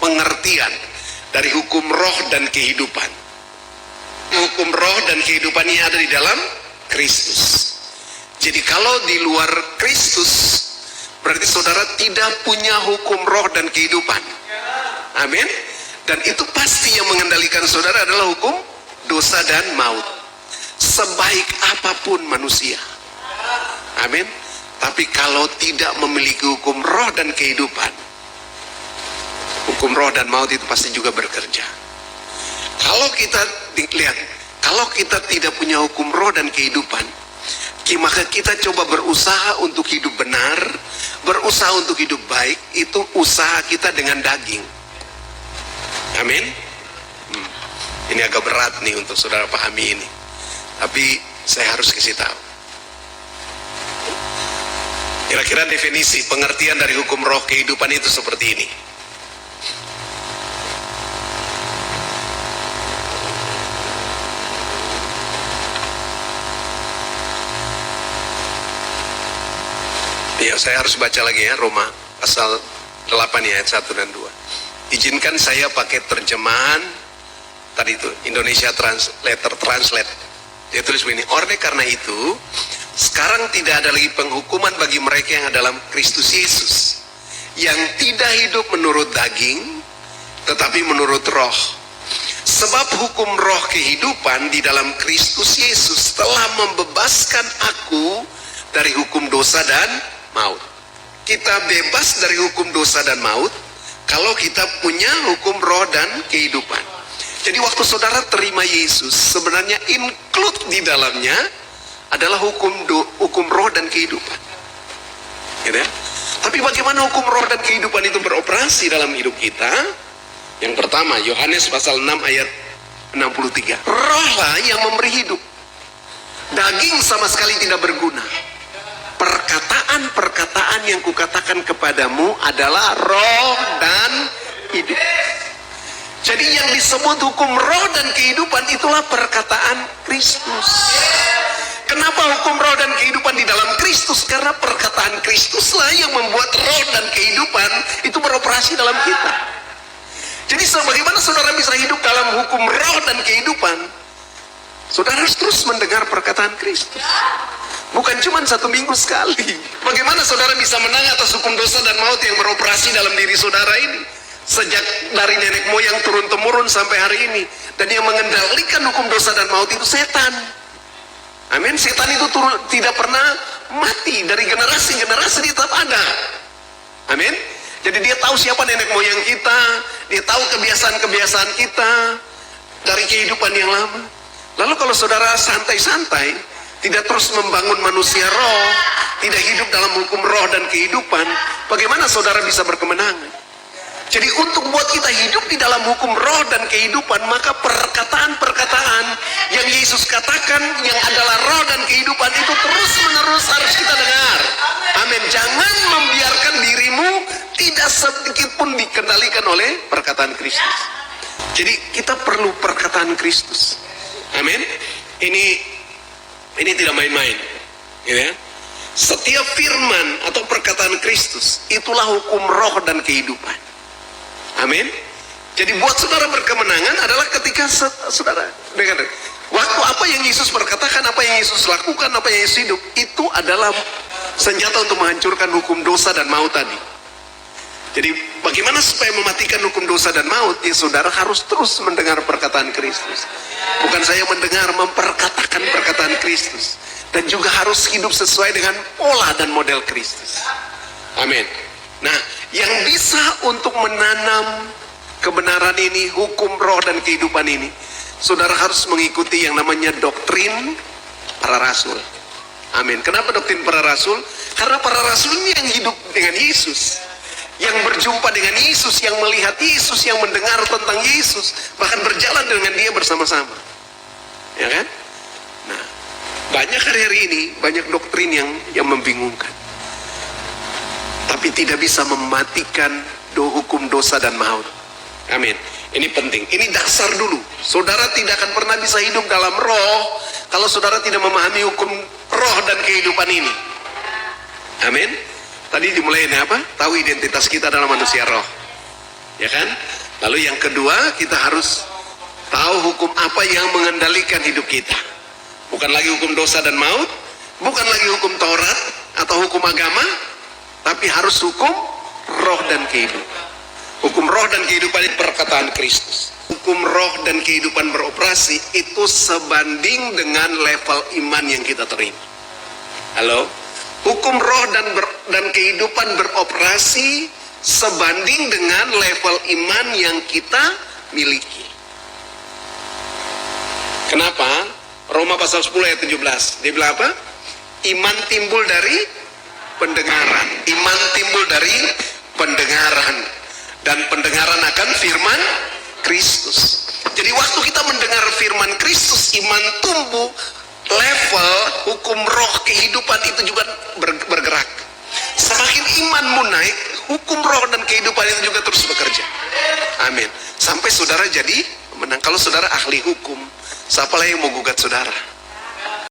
pengertian dari hukum roh dan kehidupan. Hukum roh dan kehidupan ini ada di dalam Kristus. Jadi kalau di luar Kristus, berarti saudara tidak punya hukum roh dan kehidupan. Amin. Dan itu pasti yang mengendalikan saudara adalah hukum dosa dan maut. Sebaik apapun manusia. Amin. Tapi kalau tidak memiliki hukum roh dan kehidupan, hukum roh dan maut itu pasti juga bekerja. Kalau kita lihat, kalau kita tidak punya hukum roh dan kehidupan, maka kita coba berusaha untuk hidup benar, berusaha untuk hidup baik, itu usaha kita dengan daging. Amin. Ini agak berat nih untuk saudara pahami ini, tapi saya harus kasih tahu. Kira-kira definisi pengertian dari hukum roh kehidupan itu seperti ini. Ya, saya harus baca lagi ya, Roma pasal 8 ya, ayat 1 dan 2. Izinkan saya pakai terjemahan tadi itu, Indonesia Translate. Dia tulis begini, oleh karena itu, sekarang tidak ada lagi penghukuman bagi mereka yang dalam Kristus Yesus, yang tidak hidup menurut daging, tetapi menurut roh. Sebab hukum roh kehidupan di dalam Kristus Yesus telah membebaskan aku dari hukum dosa dan maut. Kita bebas dari hukum dosa dan maut kalau kita punya hukum roh dan kehidupan. Jadi waktu saudara terima Yesus, sebenarnya include di dalamnya adalah hukum roh dan kehidupan. Gitu ya? Tapi bagaimana hukum roh dan kehidupan itu beroperasi dalam hidup kita? Yang pertama, Yohanes pasal 6 ayat 63. Rohlah yang memberi hidup. Daging sama sekali tidak berguna. Perkataan-perkataan yang kukatakan kepadamu adalah roh dan hidup. Jadi yang disebut hukum roh dan kehidupan itulah perkataan Kristus. Kenapa hukum roh dan kehidupan di dalam Kristus? Karena perkataan Kristuslah yang membuat roh dan kehidupan itu beroperasi dalam kita. Jadi bagaimana saudara bisa hidup dalam hukum roh dan kehidupan? Saudara harus terus mendengar perkataan Kristus. Bukan cuma 1 minggu sekali. Bagaimana saudara bisa menang atas hukum dosa dan maut yang beroperasi dalam diri saudara ini? Sejak dari nenek moyang turun-temurun sampai hari ini. Dan yang mengendalikan hukum dosa dan maut itu setan. Amin. Setan itu tidak pernah mati. Dari generasi-generasi dia tetap ada. Amin. Jadi dia tahu siapa nenek moyang kita. Dia tahu kebiasaan-kebiasaan kita dari kehidupan yang lama. Lalu kalau saudara santai-santai, tidak terus membangun manusia roh, tidak hidup dalam hukum roh dan kehidupan, bagaimana saudara bisa berkemenangan? Jadi untuk buat kita hidup di dalam hukum roh dan kehidupan, maka perkataan-perkataan yang Yesus katakan yang adalah roh dan kehidupan itu terus-menerus harus kita dengar. Amin. Jangan membiarkan dirimu tidak sedikit pun dikendalikan oleh perkataan Kristus. Jadi kita perlu perkataan Kristus. Amin. Ini tidak main-main, gitu ya. Setiap firman atau perkataan Kristus itulah hukum roh dan kehidupan. Amin. Jadi buat saudara berkemenangan adalah ketika saudara dengar waktu apa yang Yesus perkatakan, apa yang Yesus lakukan, apa yang Yesus hidup, itu adalah senjata untuk menghancurkan hukum dosa dan maut tadi. Jadi bagaimana supaya mematikan hukum dosa dan maut? Ya saudara harus terus mendengar perkataan Kristus. Bukan saya mendengar, memperkatakan perkataan Kristus. Dan juga harus hidup sesuai dengan pola dan model Kristus. Amin. Nah, yang bisa untuk menanam kebenaran ini, hukum roh dan kehidupan ini, saudara harus mengikuti yang namanya doktrin para rasul. Amin. Kenapa doktrin para rasul? Karena para rasul ini yang hidup dengan Yesus, yang berjumpa dengan Yesus, yang melihat Yesus, yang mendengar tentang Yesus, bahkan berjalan dengan dia bersama-sama. Ya kan? Nah, banyak hari-hari ini, banyak doktrin yang membingungkan. Tapi tidak bisa mematikan hukum dosa dan maut. Amin. Ini penting. Ini dasar dulu. Saudara tidak akan pernah bisa hidup dalam roh kalau saudara tidak memahami hukum roh dan kehidupan ini. Amin. Tadi dimulai ini apa? Tahu identitas kita adalah manusia roh. Ya kan? Lalu yang kedua, kita harus tahu hukum apa yang mengendalikan hidup kita. Bukan lagi hukum dosa dan maut, bukan lagi hukum Taurat atau hukum agama, tapi harus hukum roh dan kehidupan. Hukum roh dan kehidupan itu perkataan Kristus. Hukum roh dan kehidupan beroperasi itu sebanding dengan level iman yang kita terima. Halo? Hukum roh dan kehidupan beroperasi sebanding dengan level iman yang kita miliki. Kenapa? Roma pasal 10 ayat 17. Dia bilang apa? Iman timbul dari pendengaran. Iman timbul dari pendengaran. Dan pendengaran akan firman Kristus. Jadi waktu kita mendengar firman Kristus, iman tumbuh, level hukum roh kehidupan itu juga bergerak. Semakin imanmu naik, hukum roh dan kehidupan itu juga terus bekerja. Amin. Sampai saudara jadi menang. Kalau saudara ahli hukum, siapa lagi yang mau gugat saudara?